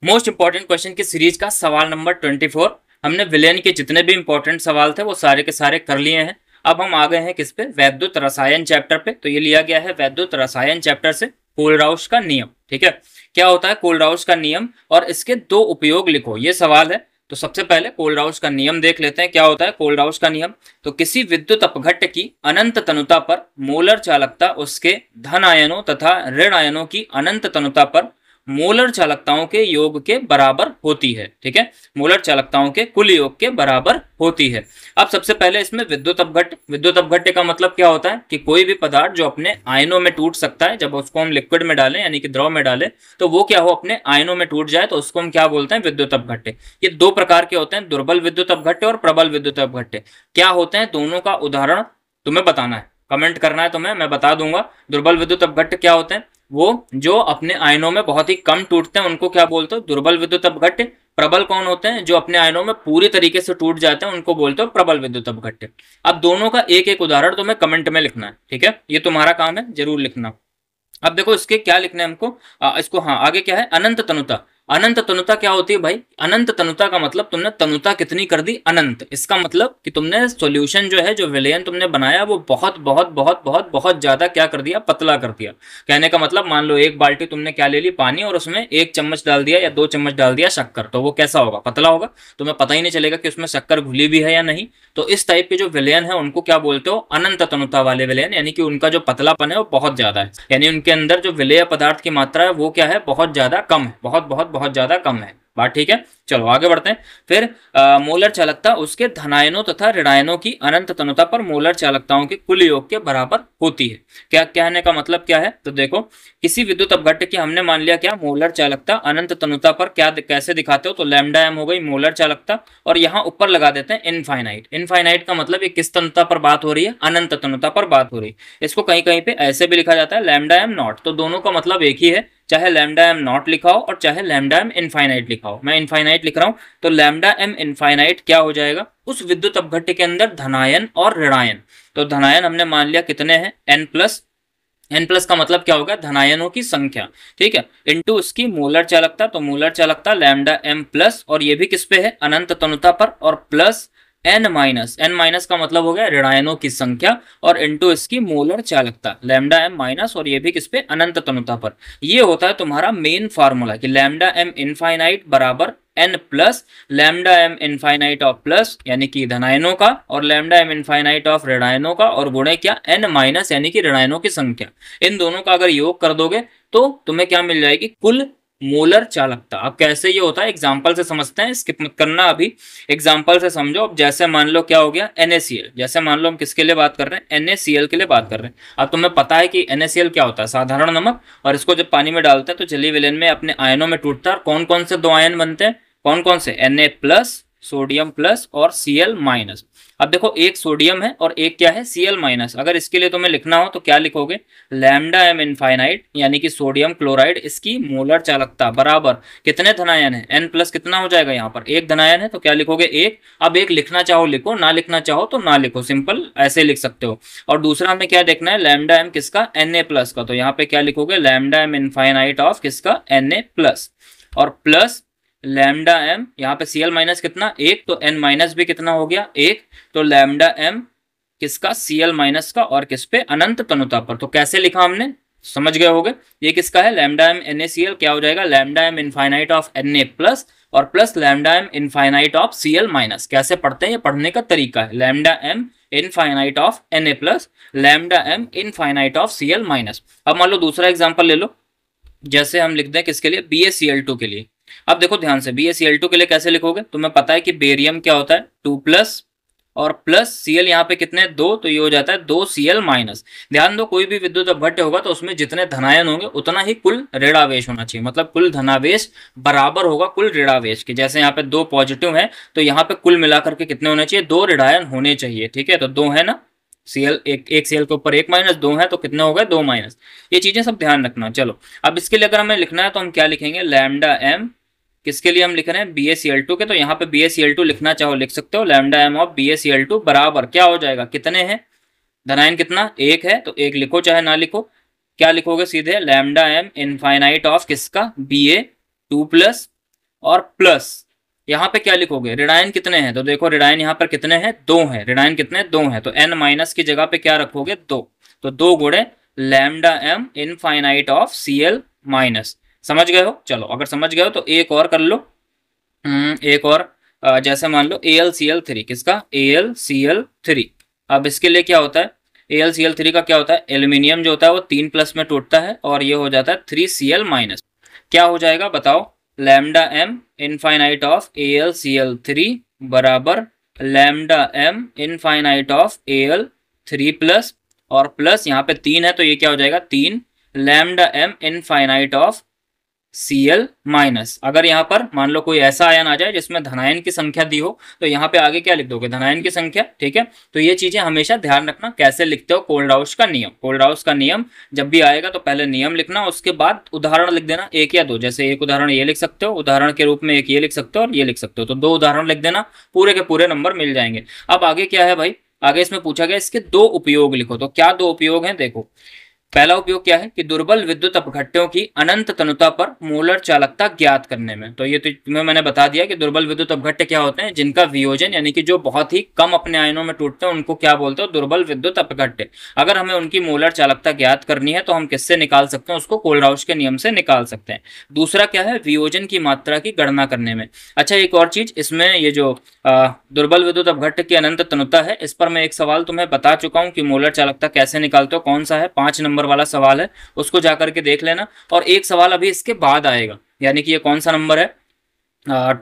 Most important question की series का सवाल नंबर 24। हमने विलेन के जितने भी इंपॉर्टेंट सवाल थे वो सारे के सारे कर लिए हैं। अब हम आ गए हैं किस पे, वैद्युत रसायन चैप्टर पे। तो ये लिया गया है वैद्युत रसायन चैप्टर से कोलराउश का नियम। ठीक है, क्या होता है कोलराउश का नियम और इसके दो उपयोग लिखो, ये सवाल है। तो सबसे पहले कोलराउश का नियम देख लेते हैं, क्या होता है कोलराउश का नियम। तो किसी विद्युत अपघट्ट की अनंत तनुता पर मोलर चालकता उसके धन आयनों तथा ऋण आयनों की अनंत तनुता पर मोलर चालकताओं के योग के बराबर होती है। ठीक है, मोलर चालकताओं के कुल योग के बराबर होती है। अब सबसे पहले इसमें विद्युत अपघट्य का मतलब क्या होता है कि कोई भी पदार्थ जो अपने आयनों में टूट सकता है, जब उसको हम लिक्विड में डालें यानी कि द्रव में डालें तो वो क्या हो, अपने आयनों में टूट जाए, तो उसको हम क्या बोलते हैं, विद्युत अपघट्य। ये दो प्रकार के होते हैं, दुर्बल विद्युत अपघट्य और प्रबल विद्युत अपघट्य। क्या होते हैं दोनों का उदाहरण तुम्हें बताना है, कमेंट करना है तुम्हें, मैं बता दूंगा। दुर्बल विद्युत अपघट्य क्या होते हैं, वो जो अपने आयनों में बहुत ही कम टूटते हैं उनको क्या बोलते हो, दुर्बल विद्युत अपघट्य। प्रबल कौन होते हैं, जो अपने आयनों में पूरी तरीके से टूट जाते हैं उनको बोलते हो प्रबल विद्युत अपघट्य। अब दोनों का एक एक उदाहरण तुम्हें कमेंट में लिखना है, ठीक है, ये तुम्हारा काम है, जरूर लिखना। अब देखो इसके क्या लिखना है हमको, इसको हाँ आगे क्या है, अनंत तनुता। अनंत तनुता क्या होती है भाई, अनंत तनुता का मतलब तुमने तनुता कितनी कर दी, अनंत। इसका मतलब कि तुमने सॉल्यूशन जो है, जो विलयन तुमने बनाया वो बहुत बहुत बहुत बहुत बहुत ज्यादा क्या कर दिया, पतला कर दिया। कहने का मतलब मान लो एक बाल्टी तुमने क्या ले ली, पानी, और उसमें 1 चम्मच डाल दिया या 2 चम्मच डाल दिया शक्कर, तो वो कैसा होगा, पतला होगा। तुम्हें पता ही नहीं चलेगा कि उसमें शक्कर घुली भी है या नहीं। तो इस टाइप के जो विलयन है उनको क्या बोलते हो, अनंत तनुता वाले विलयन, यानी कि उनका जो पतलापन है वो बहुत ज्यादा है, यानी उनके अंदर जो विलेय पदार्थ की मात्रा है वो क्या है, बहुत ज्यादा कम है, बहुत बहुत बहुत ज्यादा कम है। बात ठीक है, चलो आगे बढ़ते हैं। फिर मोलर चालकता उसके धनायनों तथा ऋणायनों की अनंत तनुता पर मोलर चालकताओं के कुल योग के बराबर होती है। क्या कहने का मतलब क्या है, तो देखो किसी विद्युत अपघट्य की हमने मान लिया क्या, मोलर चालकता अनंत तनुता पर क्या कैसे दिखाते हो, तो लैम्डा एम हो गई मोलर चालकता, और यहाँ ऊपर लगा देते हैं इनफाइनाइट। इनफाइनाइट का मतलब ये किस तनुता पर बात हो रही है, अनंत तनुता पर बात हो रही है। इसको कहीं कहीं पे ऐसे भी लिखा जाता है लैम्डा एम नॉट, तो दोनों का मतलब एक ही है, चाहे लैम्डा एम नॉट लिखा हो और चाहे लैम्डा एम इनफाइनाइट लिखा हो। मैं इनफाइनाइट लिख रहा हूं, तो लैम्डा एम इनफाइनाइट क्या हो जाएगा, उस विद्युत अपघट्य के अंदर धनायन और ऋणायन। तो धनायन हमने मान लिया कितने हैं, एन प्लस, एन प्लस का मतलब क्या होगा, धनायनों की संख्या, ठीक है, इनटू उसकी मोलर चालकता। तो मोलर चालकता लैम्डा एम प्लस, और ये भी किस पे है, अनंत तनुता पर, और plus n minus, n minus का मतलब हो गया ऋणायनों की संख्या, और इनटू इसकी मोलर चालकता लैम्डा एम माइनस, और ये भी किस पे, अनंत तनुता पर। ये होता है तुम्हारा मेन फार्मूला कि लैम्डा एम इनफाइनाइट बराबर n plus lambda M infinite of plus यानी कि धनायनों का, और लैम्डा एम इनफाइनाइट ऑफ ऋणायनों का, और गुणे क्या, एन माइनस यानी कि ऋणायनों की संख्या। इन दोनों का अगर योग कर दोगे तो तुम्हें क्या मिल जाएगी, कुल मोलर चालकता। अब कैसे ये होता है, एग्जाम्पल से समझते हैं, स्किप मत करना अभी, एग्जाम्पल से समझो। अब जैसे मान लो क्या हो गया, NaCl, जैसे मान लो हम किसके लिए बात कर रहे हैं, NaCl के लिए बात कर रहे हैं। अब तुम्हें पता है कि NaCl क्या होता है, साधारण नमक, और इसको जब पानी में डालते हैं तो जलीय विलयन में अपने आयनों में टूटता है, और कौन कौन से दो आयन बनते हैं, कौन कौन से, Na प्लस, सोडियम प्लस और Cl माइनस। अब देखो एक सोडियम है और एक क्या है, Cl माइनस। अगर इसके लिए तुम्हें लिखना हो तो क्या लिखोगे, लैम्डा एम इनफाइनाइट यानी कि सोडियम क्लोराइड, इसकी मोलर चालकता बराबर कितने धनायन है, N प्लस कितना हो जाएगा, यहाँ पर एक धनायन है तो क्या लिखोगे, एक। अब एक लिखना चाहो लिखो, ना लिखना चाहो तो ना लिखो, सिंपल ऐसे लिख सकते हो। और दूसरा हमें क्या देखना है, लैम्डा एम किसका, Na प्लस का, तो यहाँ पे क्या लिखोगे, लैम्डा एम इनफाइनाइट ऑफ किसका, Na प्लस, और प्लस लैम्डा एम, यहाँ पे Cl माइनस कितना, एक, तो N माइनस भी कितना हो गया, एक, तो लैम्डा एम किसका, Cl माइनस का, और किस पे, अनंत तनुता पर। तो कैसे लिखा हमने, समझ गए होगे, ये किसका है, लैम्डा एम NaCl, क्या हो जाएगा, lambda M infinite of Na plus, और plus lambda M infinite of Cl minus. कैसे पढ़ते हैं, ये पढ़ने का तरीका है, lambda M infinite of Na plus, lambda M infinite of Cl minus. अब मान लो दूसरा एग्जाम्पल ले लो, जैसे हम लिख दें किसके लिए, BaCl2 के लिए। अब देखो ध्यान से, BaCl2 के लिए कैसे लिखोगे, तुम्हें पता है कि बेरियम क्या होता है, 2 प्लस, और प्लस Cl यहाँ पे कितने, 2, तो ये हो जाता है 2Cl माइनस। ध्यान दो, कोई भी विद्युत अपघट्य होगा तो उसमें जितने धनायन होंगे उतना ही कुल ऋणावेश होना चाहिए, मतलब कुल धनावेश बराबर होगा कुल ऋणावेश के। जैसे यहाँ पे 2 पॉजिटिव है तो यहाँ पे कुल मिलाकर के कितने होने चाहिए, 2 ऋणायन होने चाहिए, ठीक है, तो 2 है ना, Cl एक Cl के ऊपर एक माइनस, 2 है तो कितने हो गए, 2 माइनस। ये चीजें सब ध्यान रखना। चलो अब इसके लिए अगर हमें लिखना है तो हम क्या लिखेंगे, लैम्डा एम, किसके लिए हम लिख रहे हैं, BaCl2 के, तो यहाँ पे BaCl2 लिखना चाहो लिख सकते हो, लैम्डा एम ऑफ BaCl2 बराबर क्या हो जाएगा, कितने हैं, धनायन कितना, एक है, तो एक लिखो चाहे ना लिखो, क्या लिखोगे सीधे, लैम्डा एम इनफाइनाइट ऑफ किसका, Ba2 प्लस, और प्लस यहाँ पे क्या लिखोगे, ऋणायन कितने हैं, तो देखो ऋणायन यहाँ पर कितने हैं, 2 हैं, ऋणायन कितने, 2 हैं, तो n माइनस की जगह पे क्या रखोगे, 2, तो 2 गुणे lambda m infinite of Cl minus. समझ गए हो, चलो अगर समझ गए हो तो एक और कर लो, एक और जैसे मान लो AlCl3, किसका, AlCl3। अब इसके लिए क्या होता है, AlCl3 का क्या होता है, एल्यूमिनियम जो होता है वो 3 प्लस में टूटता है और ये हो जाता है 3Cl माइनस। क्या हो जाएगा बताओ, lambda m infinite of AlCl3 बराबर lambda m infinite of Al3 plus, और प्लस यहाँ पे 3 है तो ये क्या हो जाएगा, 3 lambda m infinite of Cl minus. अगर यहाँ पर मान लो कोई ऐसा आयन आ जाए जिसमें धनायन की संख्या दी हो तो यहाँ पे आगे क्या लिख दोगे, धनायन की संख्या, ठीक है। तो ये चीजें हमेशा ध्यान रखना, कैसे लिखते हो, कोल्ड-राउश का नियम, कोल्ड-राउश का नियम जब भी आएगा तो पहले नियम लिखना, उसके बाद उदाहरण लिख देना, एक या दो, जैसे एक उदाहरण ये लिख सकते हो, उदाहरण के रूप में एक ये लिख सकते हो और ये लिख सकते हो, तो 2 उदाहरण लिख देना, पूरे के पूरे नंबर मिल जाएंगे। अब आगे क्या है भाई, आगे इसमें पूछा गया इसके 2 उपयोग लिखो, तो क्या 2 उपयोग हैं, देखो पहला उपयोग क्या है कि दुर्बल विद्युत अपघट्यों की अनंत तनुता पर मोलर चालकता ज्ञात करने में। तो ये तो तुम्हें मैंने बता दिया कि दुर्बल विद्युत अपघट्य क्या होते हैं, जिनका वियोजन यानी कि जो बहुत ही कम अपने आयनों में टूटते हैं उनको क्या बोलते हैं, दुर्बल विद्युत अपघट्य। अगर हमें उनकी मोलर चालकता ज्ञात करनी है तो हम किससे निकाल सकते हैं, उसको कोल्ड-राउश के नियम से निकाल सकते हैं। दूसरा क्या है, वियोजन की मात्रा की गणना करने में। अच्छा एक और चीज इसमें, ये जो दुर्बल विद्युत अपघट्य की अनंत तनुता है, इस पर मैं एक सवाल तुम्हें बता चुका हूं कि मोलर चालकता कैसे निकालते हो, कौन सा है, 5 नंबर वाला सवाल है, उसको जाकर के देख लेना। और एक सवाल अभी इसके बाद आएगा, यानी कि ये कौन सा नंबर है,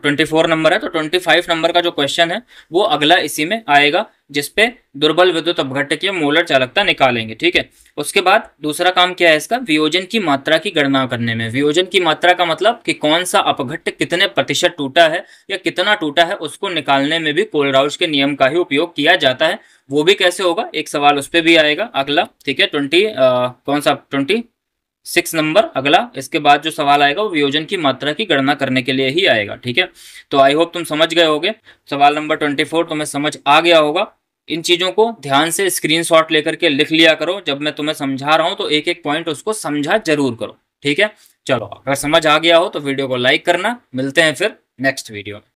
24 नंबर है, तो 25 नंबर का जो क्वेश्चन है वो अगला इसी में आएगा, जिसपे दुर्बल विद्युत अपघट्य की मोलर चालकता निकालेंगे, ठीक है। उसके बाद दूसरा काम क्या है इसका, वियोजन की मात्रा की गणना करने में। वियोजन की मात्रा का मतलब कि कौन सा अपघट्य कितने प्रतिशत टूटा है या कितना टूटा है, उसको निकालने में भी कोल्ड-राउश के नियम का ही उपयोग किया जाता है। वो भी कैसे होगा, एक सवाल उस पर भी आएगा अगला, ठीक है। कौन सा 26 नंबर अगला, इसके बाद जो सवाल आएगा वो वियोजन की मात्रा की गणना करने के लिए ही आएगा, ठीक है। तो आई होप तुम समझ गए होगे, सवाल नंबर 24 तुम्हें समझ आ गया होगा। इन चीजों को ध्यान से स्क्रीनशॉट लेकर के लिख लिया करो, जब मैं तुम्हें समझा रहा हूं तो एक एक पॉइंट उसको समझा जरूर करो, ठीक है। चलो अगर समझ आ गया हो तो वीडियो को लाइक करना, मिलते हैं फिर नेक्स्ट वीडियो में।